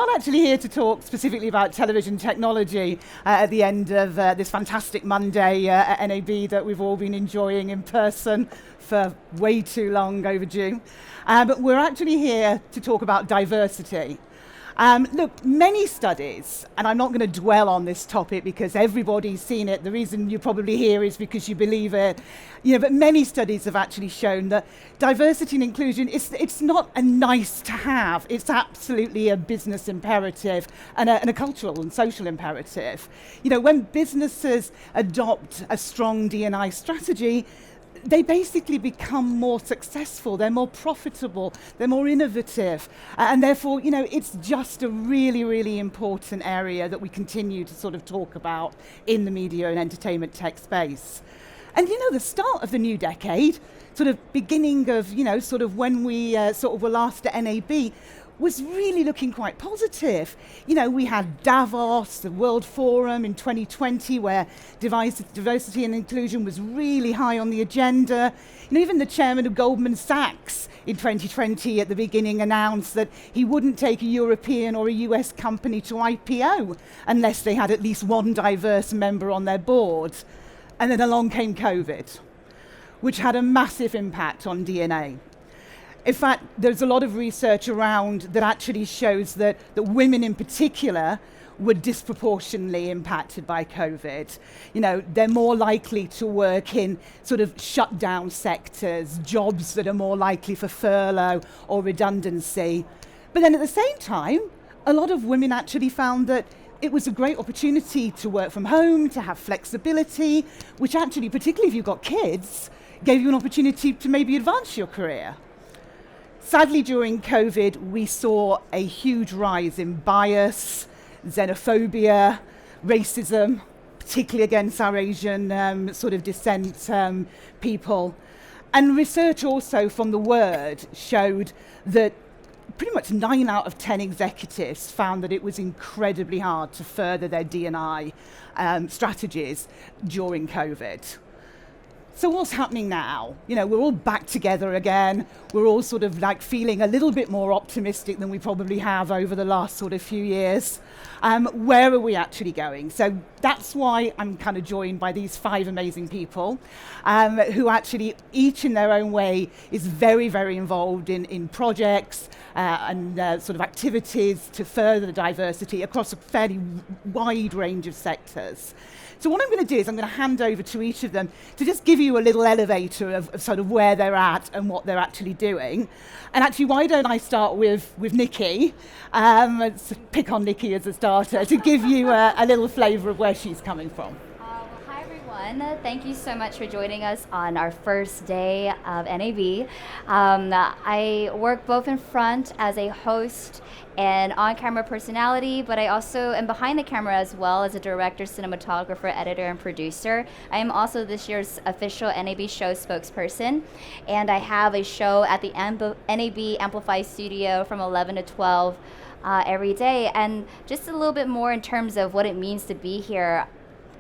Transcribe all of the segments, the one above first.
not actually here to talk specifically about television technology at the end of this fantastic Monday at NAB that we've all been enjoying in person for way too long overdue. But we're actually here to talk about diversity. Look, many studies, and I'm not going to dwell on this topic because everybody's seen it. The reason you're probably here is because you believe it. But many studies have actually shown that diversity and inclusion, it's not a nice to have. It's absolutely a business imperative and a cultural and social imperative. When businesses adopt a strong D&I strategy, they basically become more successful, they're more profitable, they're more innovative, and therefore, it's just a really, really important area that we continue to sort of talk about in the media and entertainment tech space. And the start of the new decade, sort of beginning of, sort of when we sort of were last at NAB, was really looking quite positive. We had Davos, the World Forum in 2020, where diversity and inclusion was really high on the agenda. Even the chairman of Goldman Sachs in 2020 at the beginning announced that he wouldn't take a European or a US company to IPO unless they had at least one diverse member on their board. And then along came COVID, which had a massive impact on DNA. In fact, there's a lot of research around that actually shows that women in particular were disproportionately impacted by COVID. They're more likely to work in sort of shut down sectors, jobs that are more likely for furlough or redundancy. But then at the same time, a lot of women actually found that it was a great opportunity to work from home, to have flexibility, which actually, particularly if you've got kids, gave you an opportunity to maybe advance your career. Sadly, during COVID, we saw a huge rise in bias, xenophobia, racism, particularly against our Asian sort of descent people. And research also from the Word showed that pretty much 9 out of 10 executives found that it was incredibly hard to further their D&I strategies during COVID. So what's happening now? We're all back together again. We're all sort of like feeling a little bit more optimistic than we probably have over the last sort of few years. Where are we actually going? So that's why I'm kind of joined by these 5 amazing people who actually, each in their own way, is very, very involved in projects and sort of activities to further the diversity across a fairly wide range of sectors. So what I'm going to do is I'm going to hand over to each of them to just give you a little elevator of sort of where they're at and what they're actually doing. And actually, why don't I start with Nikki? Let's pick on Nikki as a starter to give you a little flavour of where she's coming from. Hi everyone, thank you so much for joining us on our first day of NAB. I work both in front as a host and on-camera personality, but I also am behind the camera as well as a director, cinematographer, editor, and producer. I am also this year's official NAB show spokesperson, and I have a show at the NAB Amplify Studio from 11 to 12 every day. And just a little bit more in terms of what it means to be here.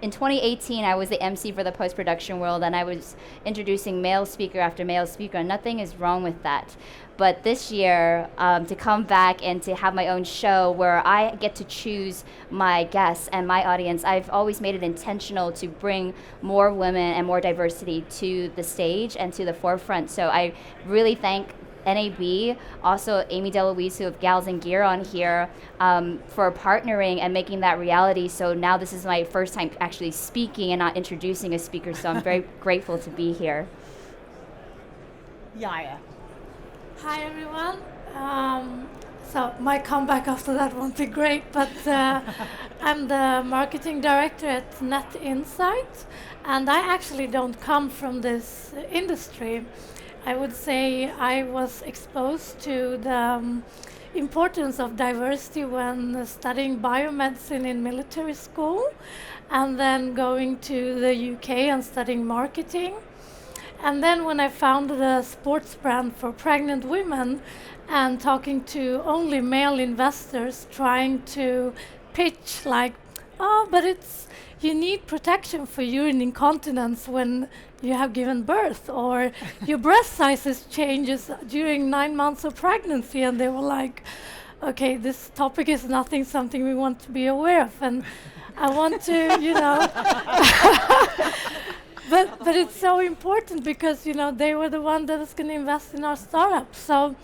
In 2018, I was the MC for the post-production world, and I was introducing male speaker after male speaker, and nothing is wrong with that. But this year, to come back and to have my own show where I get to choose my guests and my audience, I've always made it intentional to bring more women and more diversity to the stage and to the forefront. So I really thank NAB, also Amy DeLuise, who have Gals and Gear on here, for partnering and making that reality. So now this is my first time actually speaking and not introducing a speaker, so I'm very grateful to be here. Yaya. Hi everyone. So my comeback after that won't be great, but I'm the marketing director at Net Insight, and I actually don't come from this industry. I would say I was exposed to the importance of diversity when studying biomedicine in military school, and then going to the UK and studying marketing. And then when I founded a sports brand for pregnant women and talking to only male investors trying to pitch like, but you need protection for urine incontinence when you have given birth, or your breast sizes changes during 9 months of pregnancy, and they were like, okay, this topic is something we want to be aware of, and I want to, but it's so important because, they were the one that was going to invest in our startup. So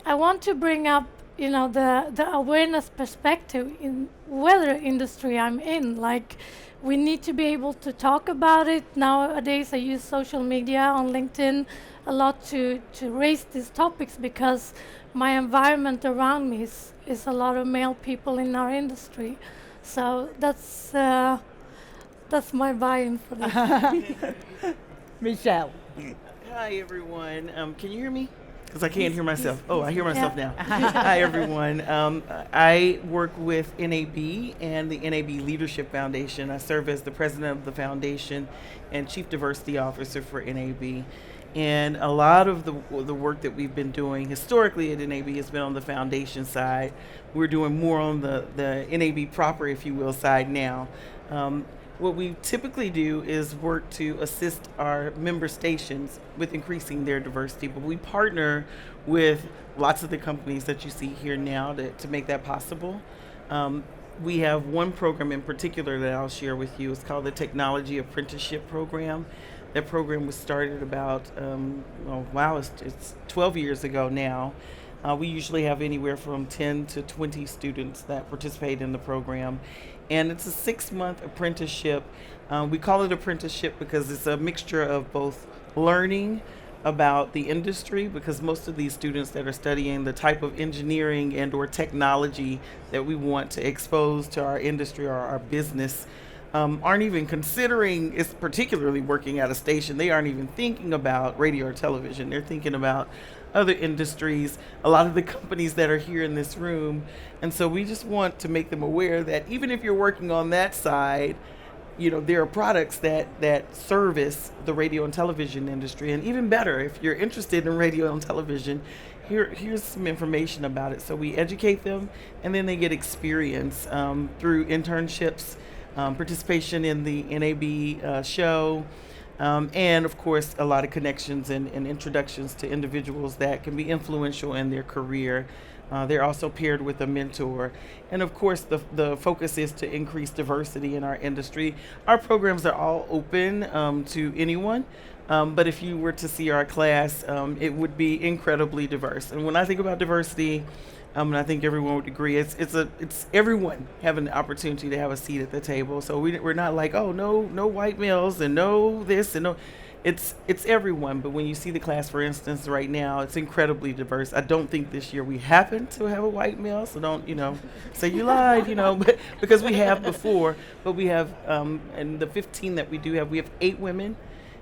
I want to bring up, the awareness perspective in whether industry I'm in. Like, we need to be able to talk about it. Nowadays, I use social media on LinkedIn a lot to raise these topics because my environment around me is a lot of male people in our industry. So that's my buy-in for this. Michelle. Hi, everyone. Can you hear me? Because I can't hear myself. Oh, I hear myself now. Hi, everyone. I work with NAB and the NAB Leadership Foundation. I serve as the president of the foundation and chief diversity officer for NAB. And a lot of the work that we've been doing historically at NAB has been on the foundation side. We're doing more on the NAB proper, if you will, side now. What we typically do is work to assist our member stations with increasing their diversity, but we partner with lots of the companies that you see here now to make that possible. We have one program in particular that I'll share with you. It's called the Technology Apprenticeship Program. That program was started about, it's 12 years ago now. We usually have anywhere from 10 to 20 students that participate in the program. And it's a 6-month apprenticeship. We call it apprenticeship because it's a mixture of both learning about the industry, because most of these students that are studying the type of engineering and or technology that we want to expose to our industry or our business aren't even considering, it's particularly working at a station, they aren't even thinking about radio or television. They're thinking about other industries, a lot of the companies that are here in this room. And so we just want to make them aware that even if you're working on that side, there are products that service the radio and television industry. And even better, if you're interested in radio and television, here's some information about it. So we educate them, and then they get experience through internships, participation in the NAB show, and of course a lot of connections and introductions to individuals that can be influential in their career. They're also paired with a mentor. And of course the focus is to increase diversity in our industry. Our programs are all open to anyone, but if you were to see our class, it would be incredibly diverse. And when I think about diversity, and I think everyone would agree, it's everyone having the opportunity to have a seat at the table. So we're not like, oh, no white males and no this and no. It's everyone. But when you see the class, for instance, right now, it's incredibly diverse. I don't think this year we happen to have a white male, so don't say you lied, but because we have before. But we have and the 15 that we do have, we have 8 women,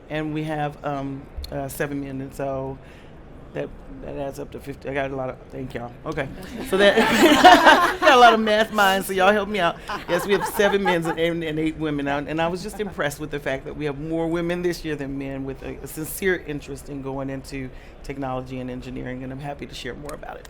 and we have 7 men, and so. That adds up to 50. I got a lot of, thank y'all. Okay. So that, got a lot of math minds, so y'all help me out. Yes, we have 7 men and 8 women. And I was just impressed with the fact that we have more women this year than men, with a sincere interest in going into technology and engineering, and I'm happy to share more about it.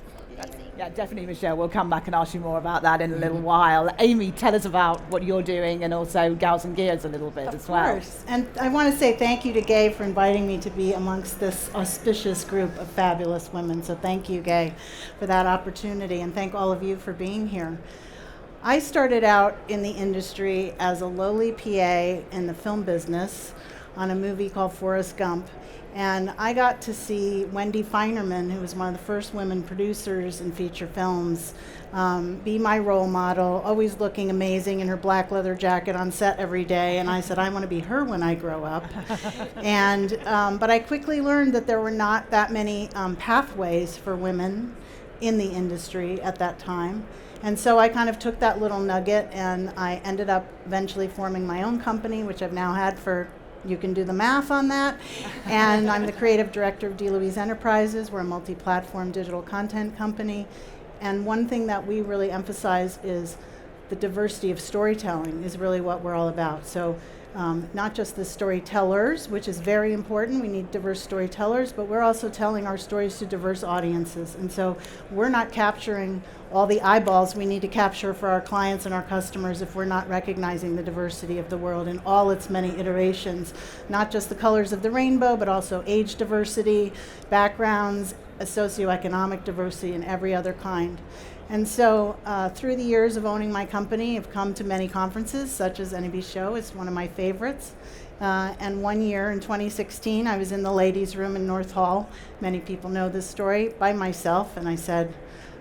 Yeah, definitely, Michelle. We'll come back and ask you more about that in a little while. Amy, tell us about what you're doing, and also Gals and Gears a little bit as well. Of course. And I want to say thank you to Gay for inviting me to be amongst this auspicious group of fabulous women. So thank you, Gay, for that opportunity, and thank all of you for being here. I started out in the industry as a lowly PA in the film business on a movie called Forrest Gump. And I got to see Wendy Feinerman, who was one of the first women producers in feature films, be my role model, always looking amazing in her black leather jacket on set every day. And I said, I want to be her when I grow up. But I quickly learned that there were not that many pathways for women in the industry at that time. And so I kind of took that little nugget, and I ended up eventually forming my own company, which I've now had for, you can do the math on that. And I'm the creative director of DeLuise Enterprises. We're a multi-platform digital content company. And one thing that we really emphasize is the diversity of storytelling is really what we're all about. So not just the storytellers, which is very important. We need diverse storytellers, but we're also telling our stories to diverse audiences. And so we're not capturing all the eyeballs we need to capture for our clients and our customers if we're not recognizing the diversity of the world in all its many iterations, not just the colors of the rainbow, but also age diversity, backgrounds, socioeconomic diversity, and every other kind. And so through the years of owning my company, I've come to many conferences, such as NAB Show is one of my favorites. And one year in 2016, I was in the ladies' room in North Hall. Many people know this story, by myself, and I said,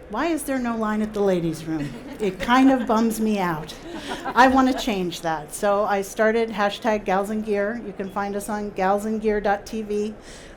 why is there no line at the ladies' room? It kind of bums me out. I want to change that. So I started hashtag Gals in Gear. You can find us on galsingear.tv.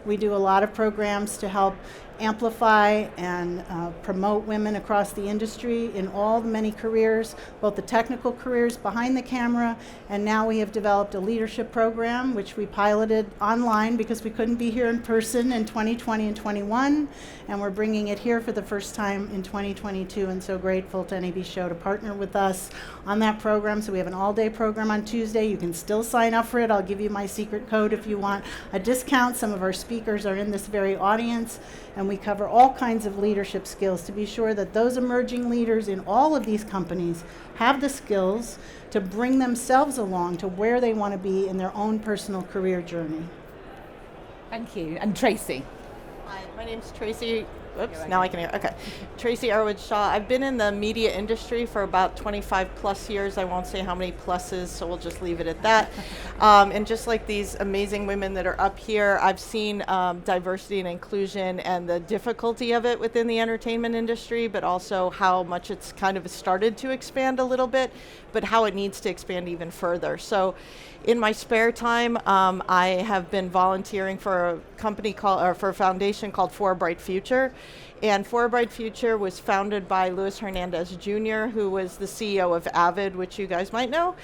We do a lot of programs to help amplify and promote women across the industry in all the many careers, both the technical careers behind the camera, and now we have developed a leadership program which we piloted online because we couldn't be here in person in 2020 and 21, and we're bringing it here for the first time in 2022, and so grateful to NAB Show to partner with us on that program. So we have an all-day program on Tuesday. You can still sign up for it. I'll give you my secret code if you want a discount. Some of our speakers are in this very audience, and we cover all kinds of leadership skills to be sure that those emerging leaders in all of these companies have the skills to bring themselves along to where they want to be in their own personal career journey. Thank you. And Tracy. Hi, my name's Tracy. Oops, now I can hear. Okay. Tracy Arwood Shaw. I've been in the media industry for about 25 plus years. I won't say how many pluses, so we'll just leave it at that. And just like these amazing women that are up here, I've seen diversity and inclusion and the difficulty of it within the entertainment industry, but also how much it's kind of started to expand a little bit, but how it needs to expand even further. So in my spare time, I have been volunteering for a company called, or for a foundation called For a Bright Future. And For a Bright Future was founded by Luis Hernandez Jr., who was the CEO of Avid, which you guys might know.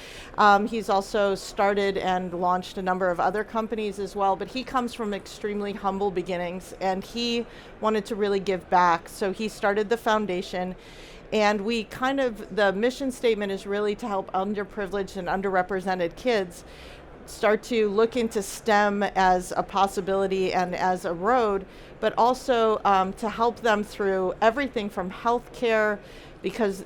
He's also started and launched a number of other companies as well, but he comes from extremely humble beginnings, and he wanted to really give back. So he started the foundation. And we kind of, the mission statement is really to help underprivileged and underrepresented kids start to look into STEM as a possibility and as a road, but also to help them through everything from healthcare, because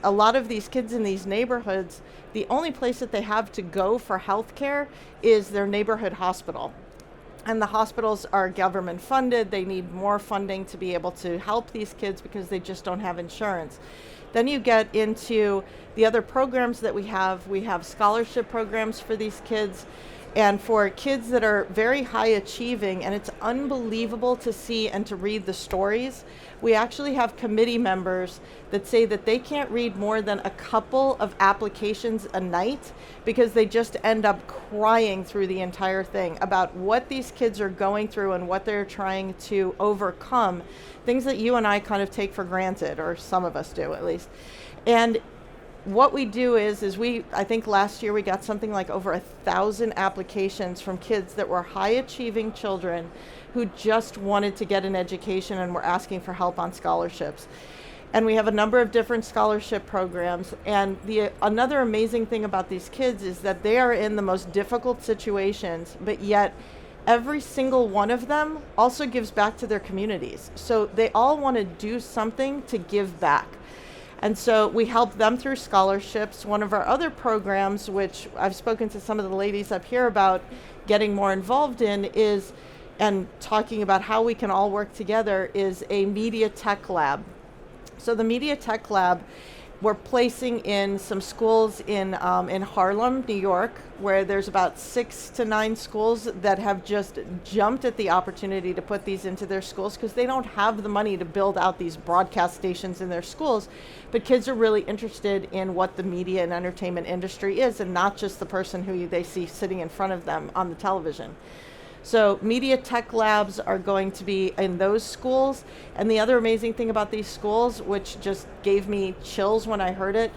a lot of these kids in these neighborhoods, the only place that they have to go for healthcare is their neighborhood hospital. And the hospitals are government funded. They need more funding to be able to help these kids because they just don't have insurance. Then you get into the other programs that we have. We have scholarship programs for these kids, and for kids that are very high achieving, and it's unbelievable to see and to read the stories. We actually have committee members that say that they can't read more than a couple of applications a night because they just end up crying through the entire thing about what these kids are going through and what they're trying to overcome, things that you and I kind of take for granted, or some of us do at least. And what we do is I think last year we got something like over 1,000 applications from kids that were high achieving children who just wanted to get an education and were asking for help on scholarships. And we have a number of different scholarship programs. And another amazing thing about these kids is that they are in the most difficult situations, but yet every single one of them also gives back to their communities. So they all want to do something to give back. And so we help them through scholarships. One of our other programs, which I've spoken to some of the ladies up here about getting more involved in, is, and talking about how we can all work together, is a media tech lab. So the media tech lab, we're placing in some schools in Harlem, New York, where there's about 6 to 9 schools that have just jumped at the opportunity to put these into their schools because they don't have the money to build out these broadcast stations in their schools. But kids are really interested in what the media and entertainment industry is, and not just the person who they see sitting in front of them on the television. So media tech labs are going to be in those schools. And the other amazing thing about these schools, which just gave me chills when I heard it,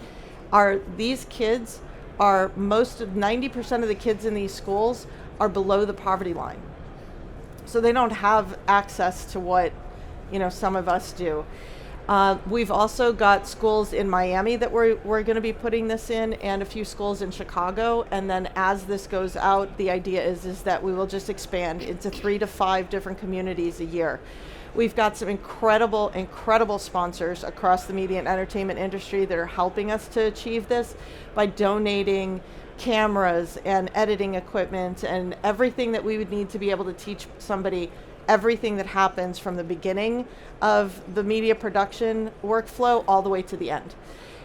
are these kids are 90% of the kids in these schools are below the poverty line. So they don't have access to what, some of us do. We've also got schools in Miami that we're going to be putting this in, and a few schools in Chicago. And then as this goes out, the idea is that we will just expand into 3 to 5 different communities a year. We've got some incredible sponsors across the media and entertainment industry that are helping us to achieve this by donating cameras and editing equipment and everything that we would need to be able to teach somebody everything that happens from the beginning of the media production workflow all the way to the end.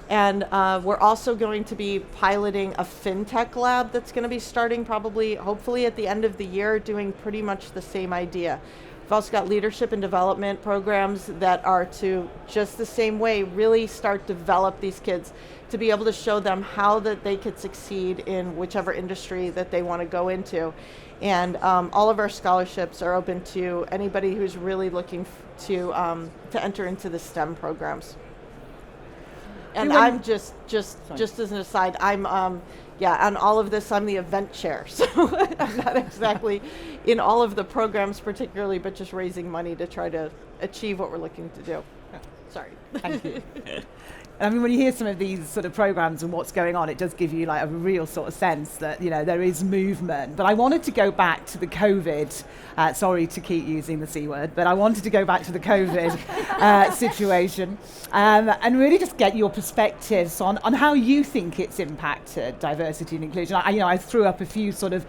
And we're also going to be piloting a fintech lab that's going to be starting probably, hopefully at the end of the year, doing pretty much the same idea. We've also got leadership and development programs that are to, just the same way, really start develop these kids to be able to show them how that they could succeed in whichever industry that they want to go into. And all of our scholarships are open to anybody who's really looking to enter into the STEM programs. And I'm just as an aside, I'm on all of this, I'm the event chair, so I'm not exactly in all of the programs particularly, but just raising money to try to achieve what we're looking to do. Sorry. Thank you. I mean, when you hear some of these sort of programs and what's going on, it does give you like a real sort of sense that, you know, there is movement. But I wanted to go back to the COVID, sorry to keep using the C word, but I wanted to go back to the COVID situation and really just get your perspectives on how you think it's impacted diversity and inclusion. I threw up a few sort of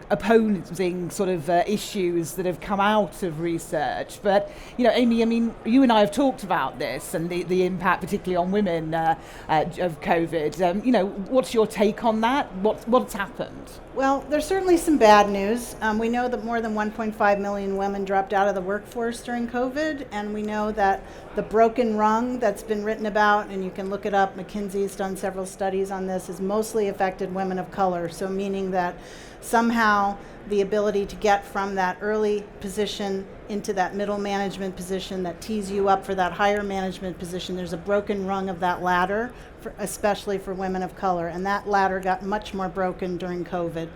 opposing sort of issues that have come out of research. But, you know, Amy, I mean, you and I have talked about this and the impact particularly on women of COVID. You know, what's your take on that? What's happened? Well, there's certainly some bad news. We know that more than 1.5 million women dropped out of the workforce during COVID, and we know that the broken rung that's been written about, and you can look it up, McKinsey's done several studies on this, has mostly affected women of color, so meaning that somehow the ability to get from that early position into that middle management position that tees you up for that higher management position, there's a broken rung of that ladder, especially for women of color, and that ladder got much more broken during COVID.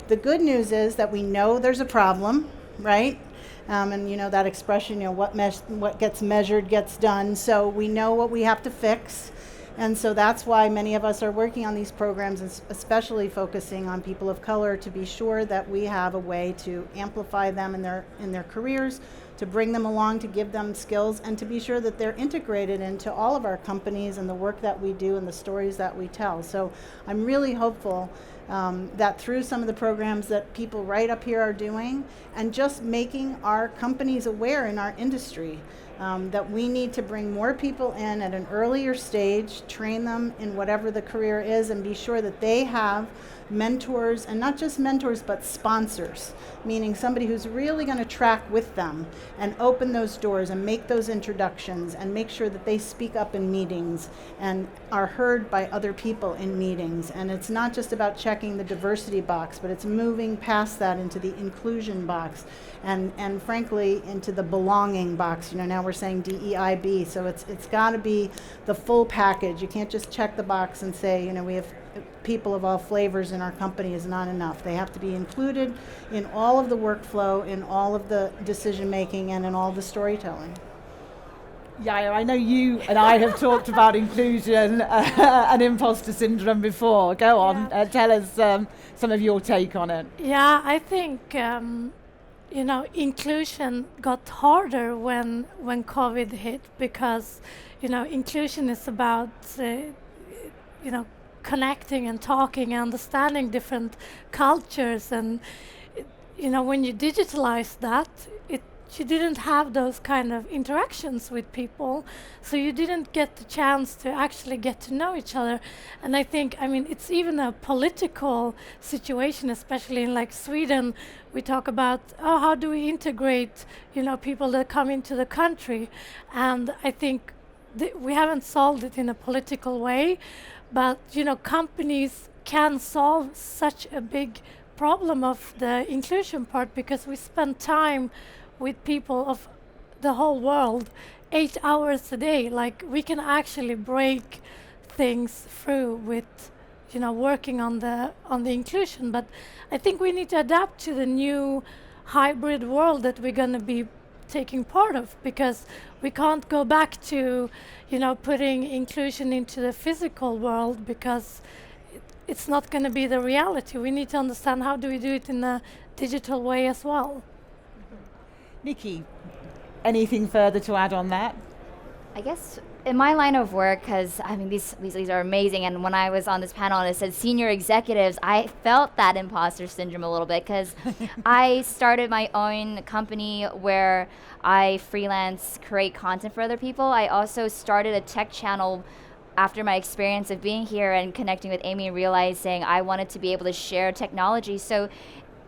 The good news is that we know there's a problem, right? And you know that expression, you know, what gets measured gets done, so we know what we have to fix. And so that's why many of us are working on these programs, especially focusing on people of color, to be sure that we have a way to amplify them in their careers, to bring them along, to give them skills, and to be sure that they're integrated into all of our companies and the work that we do and the stories that we tell. So I'm really hopeful that through some of the programs that people right up here are doing, and just making our companies aware in our industry, that we need to bring more people in at an earlier stage, train them in whatever the career is, and be sure that they have mentors, and not just mentors, but sponsors, meaning somebody who's really going to track with them and open those doors and make those introductions and make sure that they speak up in meetings and are heard by other people in meetings. And it's not just about checking the diversity box, but it's moving past that into the inclusion box and frankly into the belonging box. You know, now we're saying DEIB, so it's got to be the full package. You can't just check the box and say, you know, we have people of all flavors in our company is not enough. They have to be included in all of the workflow, in all of the decision making, and in all the storytelling. Yeah, I know you and I have talked about inclusion and imposter syndrome before. Go on, tell us some of your take on it. Yeah, I think you know, inclusion got harder when COVID hit, because you know, inclusion is about you know, connecting and talking and understanding different cultures, and you know, when you digitalize that, you didn't have those kind of interactions with people, so you didn't get the chance to actually get to know each other. And I think, I mean, it's even a political situation, especially in like Sweden. We talk about, oh, how do we integrate, you know, people that come into the country, and I think we haven't solved it in a political way, but you know, companies can solve such a big problem of the inclusion part, because we spend time with people of the whole world 8 hours a day. Like, we can actually break things through with, you know, working on the inclusion. But I think we need to adapt to the new hybrid world that we're going to be taking part of, because we can't go back to, you know, putting inclusion into the physical world, because it's not going to be the reality. We need to understand how do we do it in a digital way as well. Nikki, anything further to add on that? I guess in my line of work, because I mean these are amazing, and when I was on this panel and it said senior executives, I felt that imposter syndrome a little bit, because I started my own company where I freelance, create content for other people. I also started a tech channel after my experience of being here and connecting with Amy and realizing I wanted to be able to share technology. So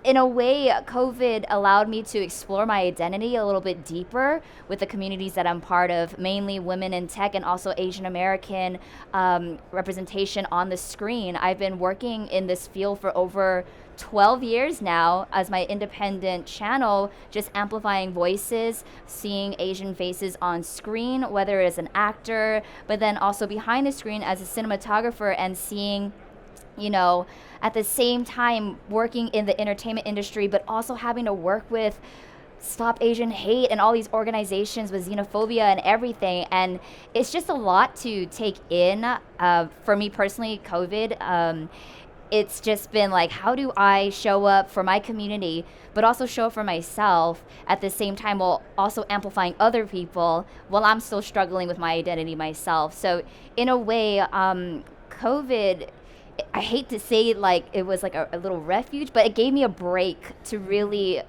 in a way, COVID allowed me to explore my identity a little bit deeper with the communities that I'm part of, mainly women in tech and also Asian American representation on the screen. I've been working in this field for over 12 years now as my independent channel, just amplifying voices, seeing Asian faces on screen, whether as an actor, but then also behind the screen as a cinematographer, and seeing, you know, at the same time working in the entertainment industry, but also having to work with Stop Asian Hate and all these organizations with xenophobia and everything. And it's just a lot to take in. For me personally, COVID, it's just been like, how do I show up for my community, but also show up for myself at the same time, while also amplifying other people while I'm still struggling with my identity myself. So in a way, COVID, I hate to say like it was like a little refuge, but it gave me a break to really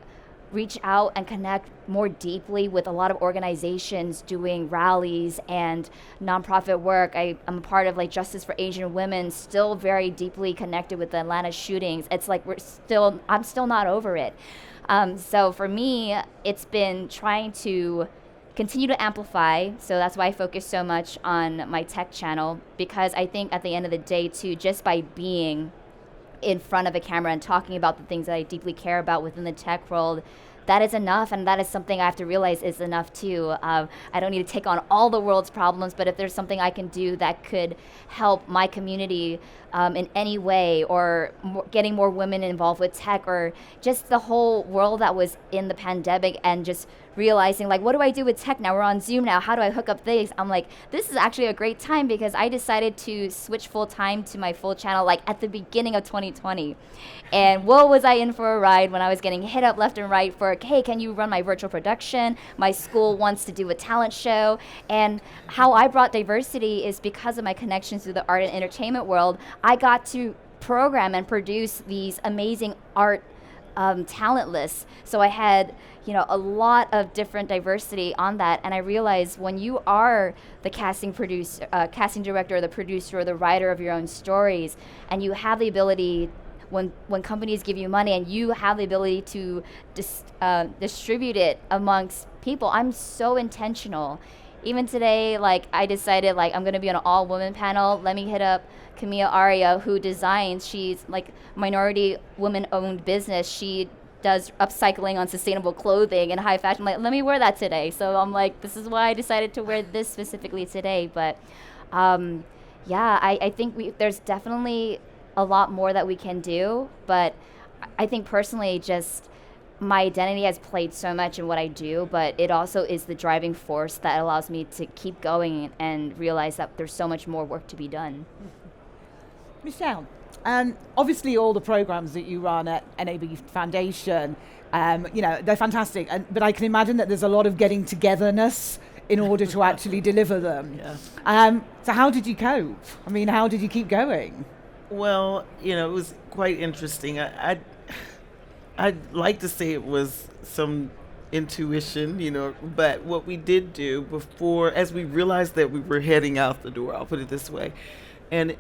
reach out and connect more deeply with a lot of organizations doing rallies and nonprofit work. I'm a part of like Justice for Asian Women, still very deeply connected with the Atlanta shootings. It's like I'm still not over it. So for me, it's been trying to continue to amplify. So that's why I focus so much on my tech channel, because I think at the end of the day too, just by being in front of a camera and talking about the things that I deeply care about within the tech world, that is enough, and that is something I have to realize is enough too. I don't need to take on all the world's problems, but if there's something I can do that could help my community in any way, or getting more women involved with tech, or just the whole world that was in the pandemic, and just realizing like, what do I do with tech now? We're on Zoom now. How do I hook up things? I'm like, this is actually a great time, because I decided to switch full time to my full channel like at the beginning of 2020. And whoa, was I in for a ride when I was getting hit up left and right for, hey, can you run my virtual production? My school wants to do a talent show. And how I brought diversity is because of my connections to the art and entertainment world. I got to program and produce these amazing art talent lists. So I had, you know, a lot of different diversity on that, and I realized when you are the casting director, or the producer, or the writer of your own stories, and you have the ability, when companies give you money and you have the ability to distribute it amongst people. I'm so intentional. Even today, like, I decided like I'm gonna be on an all-woman panel. Let me hit up Camille Aria, who designs. She's like minority woman-owned business. She does upcycling on sustainable clothing and high fashion. Like, let me wear that today. So I'm like, this is why I decided to wear this specifically today. But yeah, I think there's definitely a lot more that we can do. But I think personally, just my identity has played so much in what I do, but it also is the driving force that allows me to keep going and realize that there's so much more work to be done. Michelle, obviously all the programs that you run at NAB Foundation, you know, they're fantastic, but I can imagine that there's a lot of getting togetherness in order to actually deliver them. Yeah. So how did you cope? I mean, how did you keep going? Well, you know, it was quite interesting. I'd like to say it was some intuition, you know, but what we did do before, as we realized that we were heading out the door, I'll put it this way, and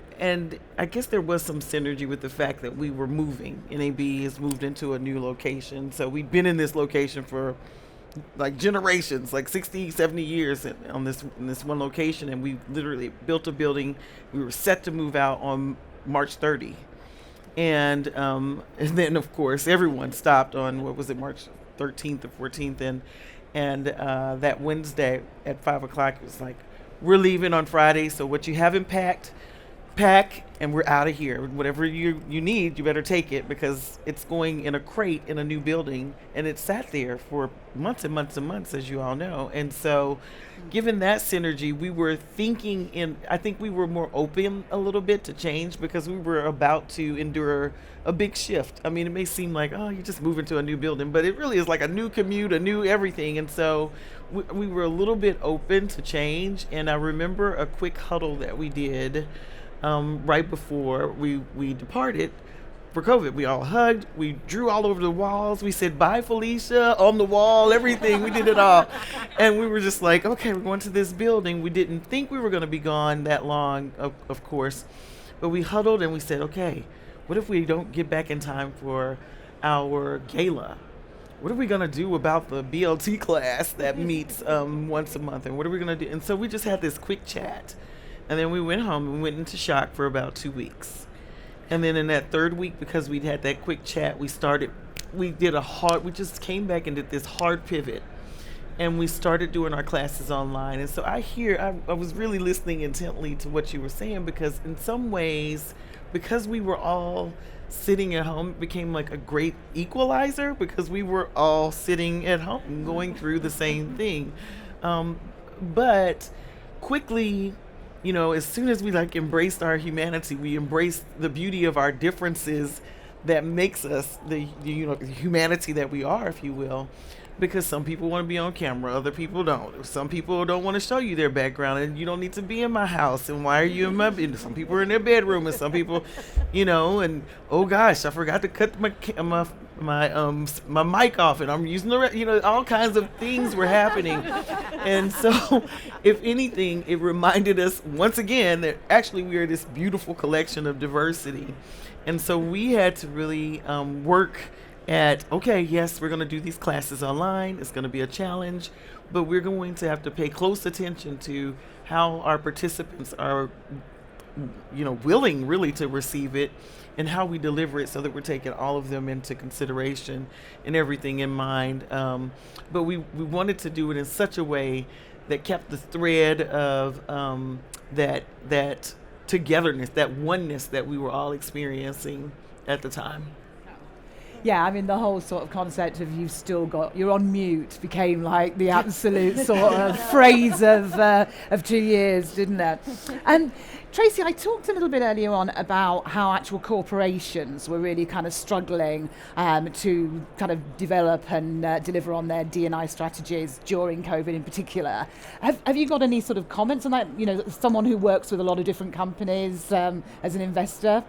I guess there was some synergy with the fact that we were moving. NAB has moved into a new location, so we'd been in this location for like generations, like 60, 70 years in this one location, and we literally built a building. We were set to move out on March 30. And then, of course, everyone stopped on, what was it, March 13th or 14th. And that Wednesday at 5 o'clock, it was like, we're leaving on Friday. So what you haven't packed, pack, and we're out of here. Whatever you need, you better take it, because it's going in a crate in a new building, and it sat there for months and months and months, as you all know. And so, given that synergy, we were thinking I think we were more open a little bit to change, because we were about to endure a big shift. I mean, it may seem like, oh, you're just moving to a new building, but it really is like a new commute, a new everything. And so we were a little bit open to change. And I remember a quick huddle that we did right before we departed for COVID. We all hugged, we drew all over the walls, we said, bye Felicia, on the wall, everything, we did it all. And we were just like, okay, we're going to this building. We didn't think we were going to be gone that long, of course, but we huddled and we said, okay, what if we don't get back in time for our gala? What are we going to do about the BLT class that meets once a month? And what are we going to do? And so we just had this quick chat. And then we went home and went into shock for about 2 weeks. And then in that third week, because we'd had that quick chat, we just came back and did this hard pivot. And we started doing our classes online. And so I was really listening intently to what you were saying, because in some ways, because we were all sitting at home, it became like a great equalizer, because we were all sitting at home going through the same thing. But quickly, as soon as we embraced our humanity, we embraced the beauty of our differences that makes us the humanity that we are, if you will. Because some people want to be on camera, other people don't. Some people don't want to show you their background, and you don't need to be in my house. And why are you in my bed? Some people are in their bedroom, and some people, and oh gosh, I forgot to cut my mic off, and I'm using all kinds of things were happening. And so, if anything, it reminded us once again that actually we are this beautiful collection of diversity. And so we had to really work at, okay, yes, we're going to do these classes online. It's going to be a challenge, but we're going to have to pay close attention to how our participants are, willing really to receive it, and how we deliver it so that we're taking all of them into consideration and everything in mind. But we wanted to do it in such a way that kept the thread of that togetherness, that oneness that we were all experiencing at the time. Yeah, I mean, the whole sort of concept of you're on mute became like the absolute sort of phrase of 2 years, didn't it? And Tracy, I talked a little bit earlier on about how actual corporations were really kind of struggling to kind of develop and deliver on their D&I strategies during COVID in particular. Have you got any sort of comments on that? Someone who works with a lot of different companies as an investor.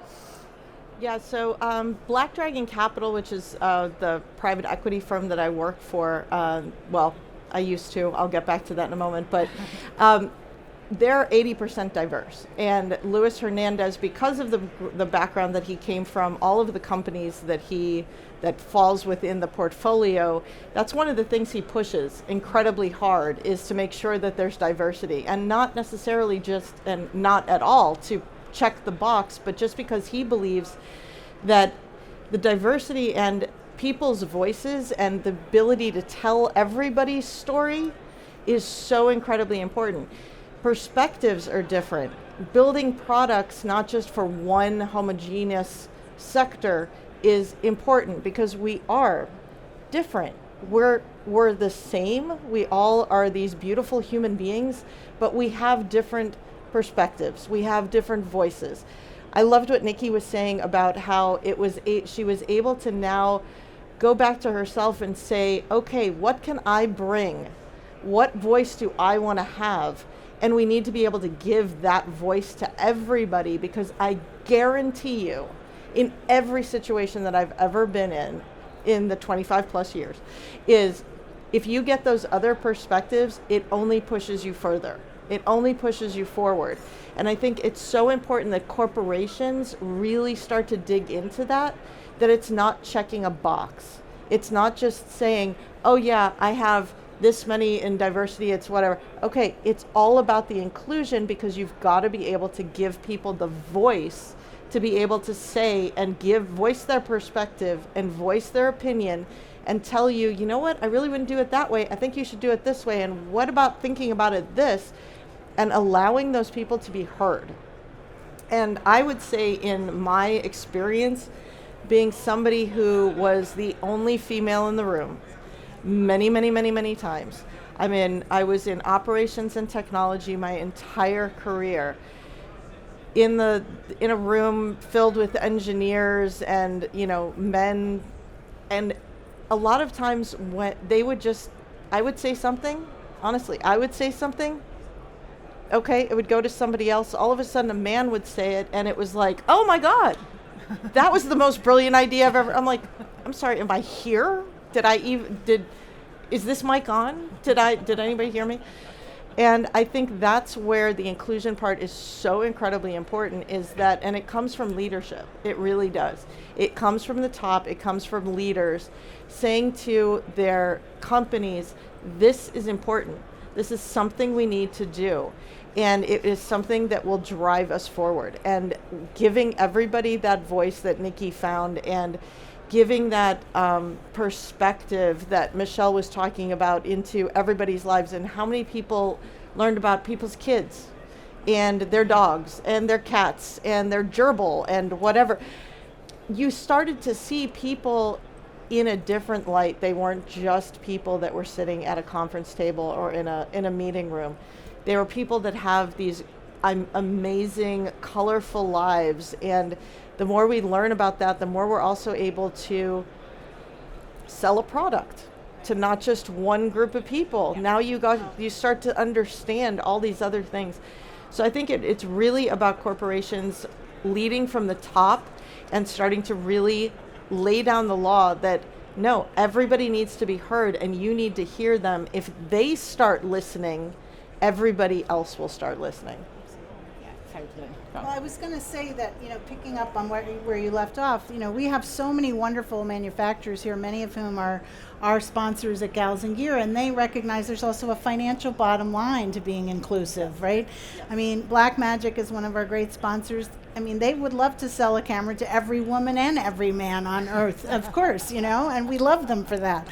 Yeah, so Black Dragon Capital, which is the private equity firm that I work for, I used to, I'll get back to that in a moment, but they're 80% diverse. And Luis Hernandez, because of the background that he came from, all of the companies that falls within the portfolio, that's one of the things he pushes incredibly hard, is to make sure that there's diversity, and not necessarily just, and not at all to check the box, but just because he believes that the diversity and people's voices and the ability to tell everybody's story is so incredibly important. Perspectives are different. Building products not just for one homogeneous sector is important, because we are different. We're the same. We all are these beautiful human beings, but we have different perspectives. We have different voices. I loved what Nikki was saying about how she was able to now go back to herself and say, okay, what can I bring? What voice do I want to have? And we need to be able to give that voice to everybody, because I guarantee you, in every situation that I've ever been in the 25 plus years, is if you get those other perspectives, it only pushes you further. It only pushes you forward. And I think it's so important that corporations really start to dig into that it's not checking a box. It's not just saying, oh yeah, I have this many in diversity, it's whatever. Okay, it's all about the inclusion, because you've got to be able to give people the voice to be able to say and voice their perspective and voice their opinion, and tell you, you know what, I really wouldn't do it that way. I think you should do it this way. And what about thinking about it this? And allowing those people to be heard. And I would say in my experience, being somebody who was the only female in the room many, many, many, many times. I mean, I was in operations and technology my entire career, in a room filled with engineers and, you know, men, and a lot of times when I would say something, honestly, I would say something, okay, it would go to somebody else, all of a sudden a man would say it, and it was like, oh my God, that was the most brilliant idea I've ever, I'm like, I'm sorry, am I here? Is this mic on? Did anybody hear me? And I think that's where the inclusion part is so incredibly important, is that, and it comes from leadership. It really does. It comes from the top. It comes from leaders saying to their companies, this is important. This is something we need to do. And it is something that will drive us forward. And giving everybody that voice that Nikki found, and giving that perspective that Michelle was talking about into everybody's lives, and how many people learned about people's kids and their dogs and their cats and their gerbil and whatever. You started to see people in a different light. They weren't just people that were sitting at a conference table or in a meeting room. They were people that have these amazing, colorful lives, and the more we learn about that, the more we're also able to sell a product to not just one group of people. Now you start to understand all these other things. So I think it's really about corporations leading from the top and starting to really lay down the law that no, everybody needs to be heard, and you need to hear them. If they start listening, everybody else will start listening. Well, I was going to say that, you know, picking up on where you left off, you know, we have so many wonderful manufacturers here, many of whom are our sponsors at Gals and Gear, and they recognize there's also a financial bottom line to being inclusive, right? I mean, Blackmagic is one of our great sponsors. I mean, they would love to sell a camera to every woman and every man on earth, of course, you know, and we love them for that.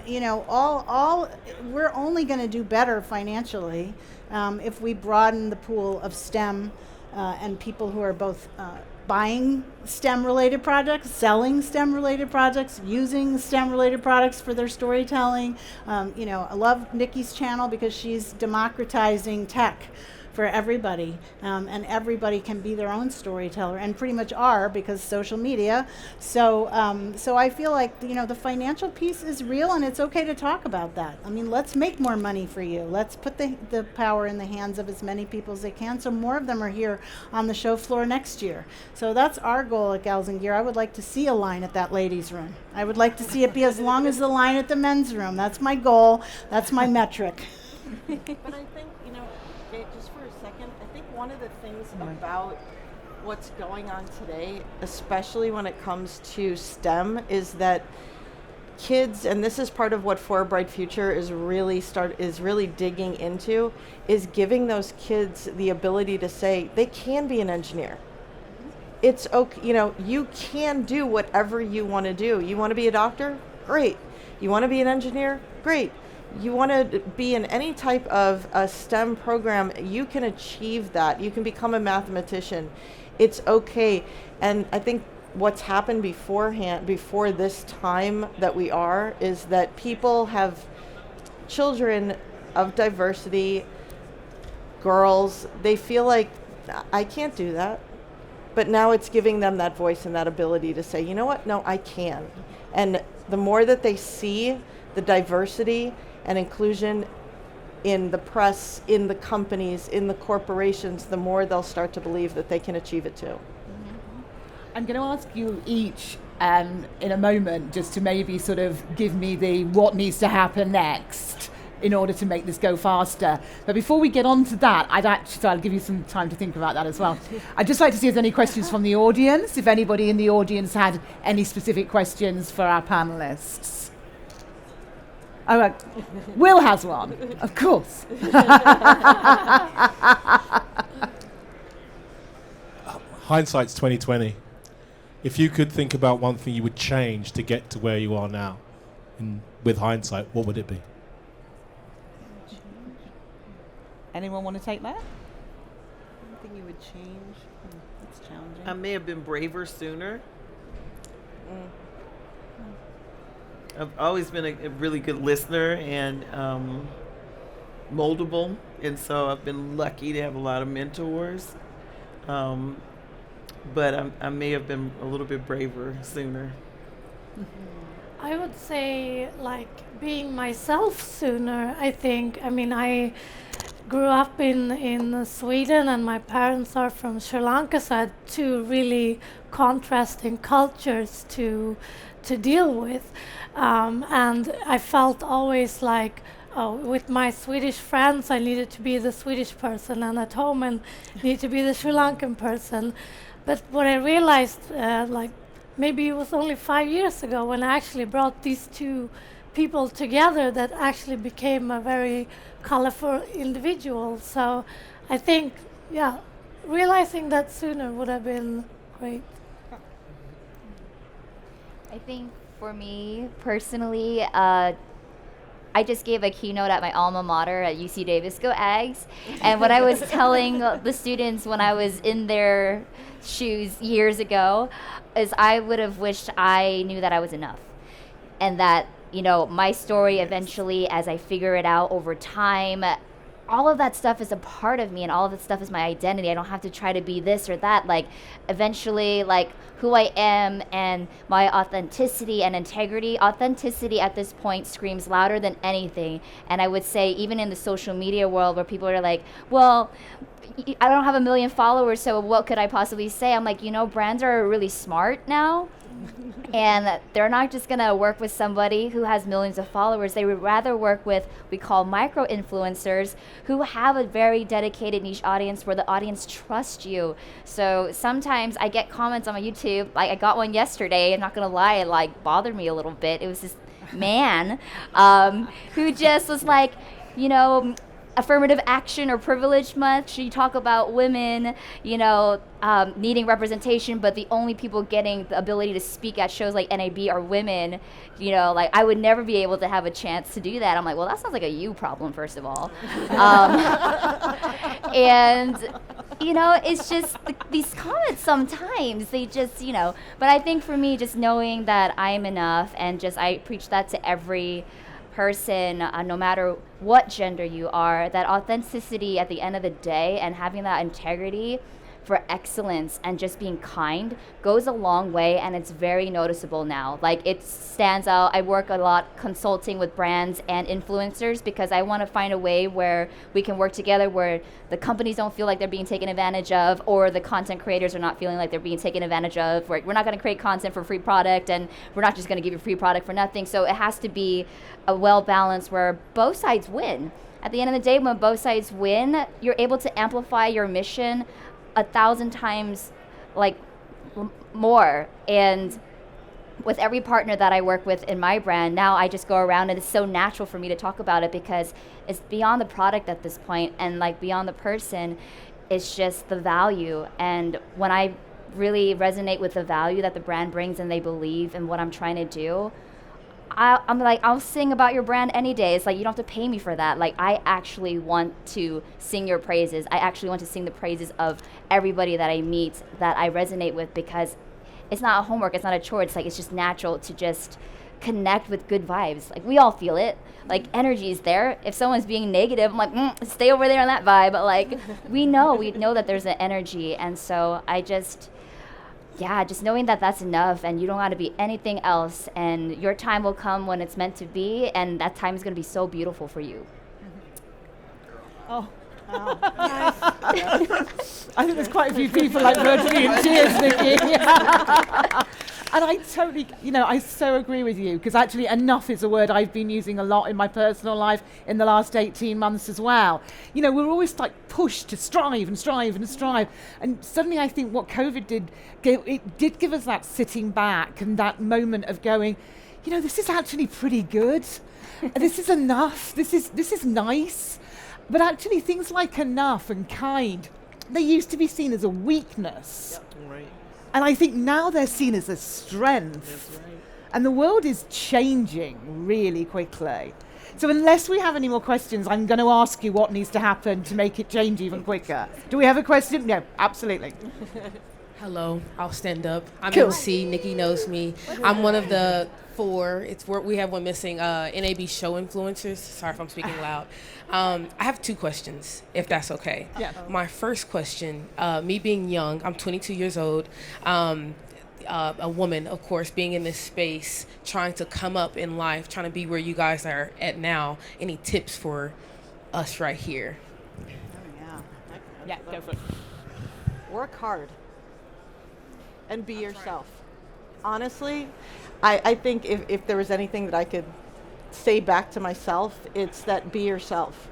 You know, we're only going to do better financially if we broaden the pool of STEM and people who are both buying STEM-related products, selling STEM-related products, using STEM-related products for their storytelling. You know, I love Nikki's channel because she's democratizing tech for everybody, and everybody can be their own storyteller, and pretty much are, because social media. So I feel like, you know, the financial piece is real, and it's okay to talk about that. I mean, let's make more money for you. Let's put the power in the hands of as many people as they can, so more of them are here on the show floor next year. So that's our goal at Gals and Gear. I would like to see a line at that ladies' room. I would like to see it be as long as the line at the men's room. That's my goal. That's my metric. But I think, you know, just for a second, I think one of the things about what's going on today, especially when it comes to STEM, is that kids, and this is part of what For a Bright Future is really digging into, is giving those kids the ability to say they can be an engineer. It's okay, you know, you can do whatever you want to do. You want to be a doctor? Great. You want to be an engineer? Great. You want to be in any type of a STEM program, you can achieve that. You can become a mathematician. It's okay. And I think what's happened before this time that we are, is that people have children of diversity, girls, they feel like, I can't do that. But now it's giving them that voice and that ability to say, you know what, no, I can. And the more that they see the diversity and inclusion in the press, in the companies, in the corporations, the more they'll start to believe that they can achieve it too. I'm going to ask you each in a moment just to maybe sort of give me the what needs to happen next in order to make this go faster. But before we get on to that, I'll give you some time to think about that as well. I'd just like to see if there's any questions from the audience, if anybody in the audience had any specific questions for our panelists. Oh, Will has one, of course. Hindsight's 2020. If you could think about one thing you would change to get to where you are now, with hindsight, what would it be? Anyone want to take that? anything you would change? That's challenging. I may have been braver sooner. I've always been a really good listener and moldable, and so I've been lucky to have a lot of mentors. But I may have been a little bit braver sooner. I would say like being myself sooner, I think. I mean, I grew up in Sweden and my parents are from Sri Lanka, so I had two really contrasting cultures to deal with. And I felt always like, with my Swedish friends, I needed to be the Swedish person, and at home I needed to be the Sri Lankan person. But what I realized, like maybe it was only 5 years ago when I actually brought these two people together, that actually became a very colorful individual. So I think, yeah, realizing that sooner would have been great. I think for me personally, I just gave a keynote at my alma mater at UC Davis. Go Ags! And what I was telling the students when I was in their shoes years ago is I would have wished I knew that I was enough. And that, you know, my story eventually, as I figure it out over time, all of that stuff is a part of me, and all of that stuff is my identity. I don't have to try to be this or that. Like, eventually, like, who I am and my authenticity and integrity. Authenticity at this point screams louder than anything. And I would say, even in the social media world where people are like, well, I don't have 1 million followers, so what could I possibly say? I'm like, you know, brands are really smart now. And they're not just going to work with somebody who has millions of followers. They would rather work with, we call micro influencers, who have a very dedicated niche audience where the audience trusts you. So sometimes I get comments on my YouTube, like I got one yesterday, I'm not going to lie, it like bothered me a little bit. It was this man who just was like, you know, affirmative action or privilege much. You talk about women, you know, needing representation, but the only people getting the ability to speak at shows like NAB are women. You know, like I would never be able to have a chance to do that. I'm like, well, that sounds like a you problem, first of all. And, you know, it's just these comments sometimes, they just, you know, but I think for me, just knowing that I'm enough, and just I preach that to every person, no matter what gender you are, that authenticity at the end of the day and having that integrity for excellence and just being kind goes a long way, and it's very noticeable now. Like, it stands out. I work a lot consulting with brands and influencers because I want to find a way where we can work together where the companies don't feel like they're being taken advantage of, or the content creators are not feeling like they're being taken advantage of. We're not going to create content for free product, and we're not just going to give you free product for nothing. So it has to be a well balanced where both sides win. At the end of the day, when both sides win, you're able to amplify your mission 1,000 times like more. And with every partner that I work with in my brand, now I just go around and it's so natural for me to talk about it because it's beyond the product at this point, and like beyond the person, it's just the value. And when I really resonate with the value that the brand brings and they believe in what I'm trying to do, I'm like, I'll sing about your brand any day. It's like, you don't have to pay me for that. Like, I actually want to sing your praises. I actually want to sing the praises of everybody that I meet that I resonate with, because it's not a homework, it's not a chore. It's like, it's just natural to just connect with good vibes. Like, we all feel it. Like, energy is there. If someone's being negative, I'm like, stay over there on that vibe. But like, we know that there's an energy. And so I just knowing that that's enough, and you don't got to be anything else, and your time will come when it's meant to be, and that time is going to be so beautiful for you. Oh, wow. I think there's quite a few people like virtually in tears, Nikki. And I totally, I so agree with you, because actually enough is a word I've been using a lot in my personal life in the last 18 months as well. We're always like pushed to strive and strive and strive. And suddenly I think what COVID did, it did give us that sitting back and that moment of going, this is actually pretty good. This is enough. This is nice. But actually things like enough and kind, they used to be seen as a weakness. Yep. Right. And I think now they're seen as a strength. That's right. And the world is changing really quickly. So unless we have any more questions, I'm going to ask you what needs to happen to make it change even quicker. Do we have a question? No, absolutely. Hello, I'll stand up. I'm Cool. MC. Nikki knows me. I'm one of the 4. We have one missing. NAB show influencers. Sorry if I'm speaking loud. I have 2 questions, if that's okay. Yeah. My first question, me being young, I'm 22 years old. A woman, of course, being in this space, trying to come up in life, trying to be where you guys are at now. Any tips for us right here? Yeah, go for it. Work hard and be yourself. Honestly, I think if there was anything that I could say back to myself, it's that be yourself.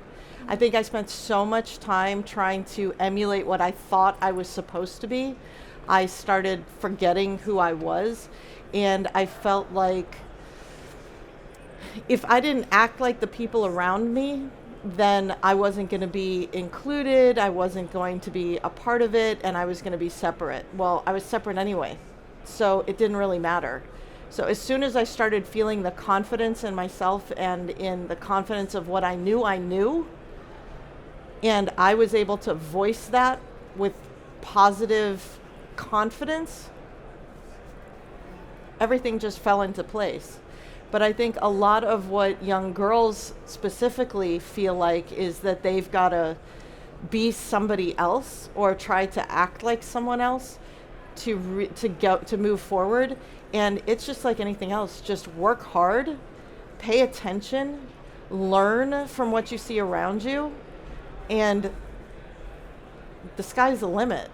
I think I spent so much time trying to emulate what I thought I was supposed to be. I started forgetting who I was, and I felt like if I didn't act like the people around me, then I wasn't going to be included, I wasn't going to be a part of it, and I was going to be separate. Well, I was separate anyway, so it didn't really matter. So as soon as I started feeling the confidence in myself and in the confidence of what I knew, and I was able to voice that with positive confidence, everything just fell into place. But I think a lot of what young girls specifically feel like is that they've got to be somebody else or try to act like someone else to move forward. And it's just like anything else. Just work hard, pay attention, learn from what you see around you, and the sky's the limit.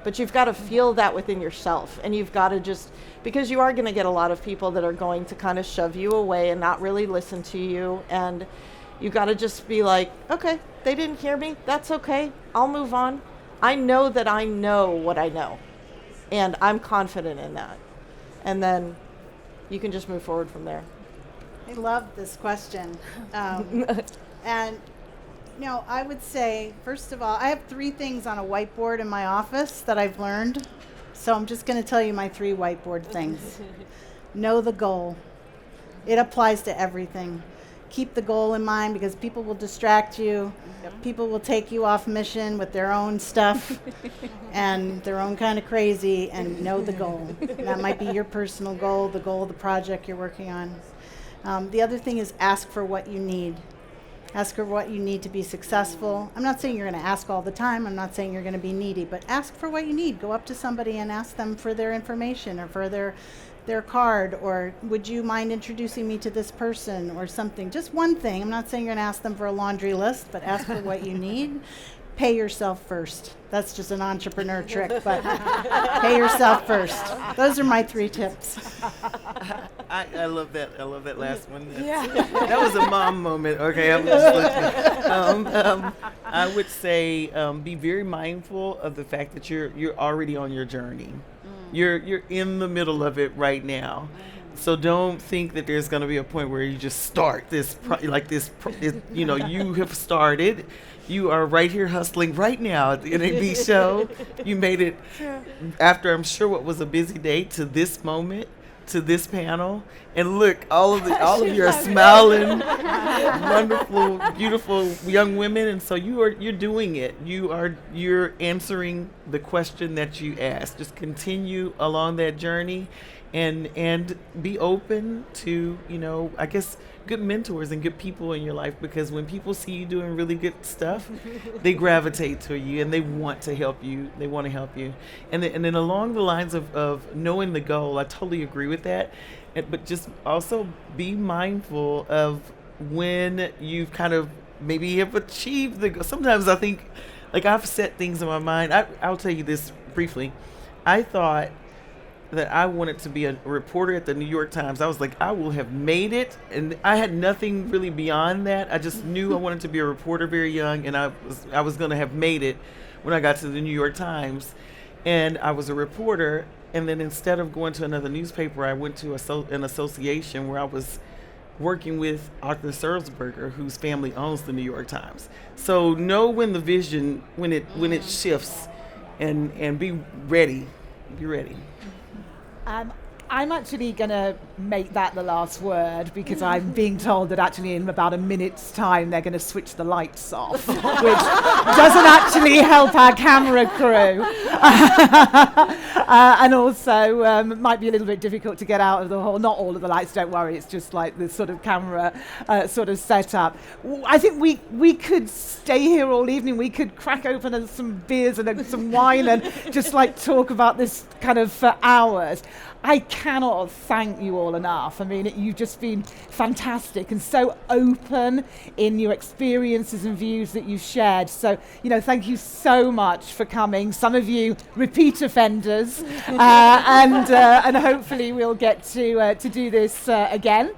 But you've got to feel that within yourself, and you've got to just, because you are going to get a lot of people that are going to kind of shove you away and not really listen to you, and you got to just be like, okay, they didn't hear me, that's okay, I'll move on. I know that I know what I know, and I'm confident in that. And then you can just move forward from there. I love this question. And I would say, first of all, I have 3 things on a whiteboard in my office that I've learned. So I'm just going to tell you my 3 whiteboard things. Know the goal. It applies to everything. Keep the goal in mind because people will distract you. Yep. People will take you off mission with their own stuff and their own kind of crazy, and know the goal. And that might be your personal goal, the goal of the project you're working on. The other thing is ask for what you need. Ask for what you need to be successful. I'm not saying you're going to ask all the time. I'm not saying you're going to be needy, but ask for what you need. Go up to somebody and ask them for their information or for their card, or would you mind introducing me to this person or something. Just one thing. I'm not saying you're going to ask them for a laundry list, but ask for what you need. Pay yourself first. That's just an entrepreneur trick, but pay yourself first. Those are my 3 tips. I love that. I love that last one. That was a mom moment. Okay, I'm just listening. I would say be very mindful of the fact that you're already on your journey. You're in the middle of it right now. So don't think that there's going to be a point where you just start this, you have started. You are right here hustling right now at the NAB show. You made it after, I'm sure, what was a busy day to this moment, to this panel. And look, all of you are smiling, wonderful, beautiful young women. And so you're doing it. You're answering the question that you asked. Just continue along that journey. And be open to, I guess, good mentors and good people in your life, because when people see you doing really good stuff, they gravitate to you and they want to help you. They want to help you. And then along the lines of knowing the goal, I totally agree with that. But just also be mindful of when you've kind of maybe have achieved the goal. Sometimes I think, like, I've set things in my mind. I'll tell you this briefly. I thought that I wanted to be a reporter at the New York Times. I was like, I will have made it, and I had nothing really beyond that. I just knew I wanted to be a reporter very young, and I was going to have made it when I got to the New York Times, and I was a reporter. And then instead of going to another newspaper, I went to an association where I was working with Arthur Sulzberger, whose family owns the New York Times. So know when the vision, when it shifts, and be ready. Be ready. I'm actually going to make that the last word because I'm being told that actually in about a minute's time they're going to switch the lights off, which doesn't actually help our camera crew. And also might be a little bit difficult to get out of the hall. Not all of the lights, don't worry, it's just like the sort of camera sort of setup. I think we could stay here all evening. We could crack open some beers and some wine and just like talk about this kind of for hours. I cannot thank you all enough. I mean, you've just been fantastic and so open in your experiences and views that you've shared. So, thank you so much for coming. Some of you repeat offenders, and hopefully we'll get to do this again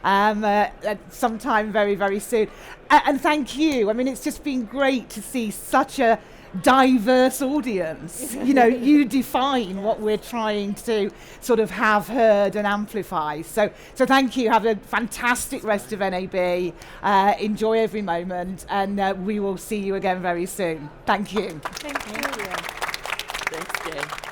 at sometime very, very soon. And thank you. I mean, it's just been great to see such a diverse audience. You define what we're trying to sort of have heard and amplify. So thank you. Have a fantastic rest of NAB. Enjoy every moment, and we will see you again very soon. Thank you. Thank you. Thanks, Jay.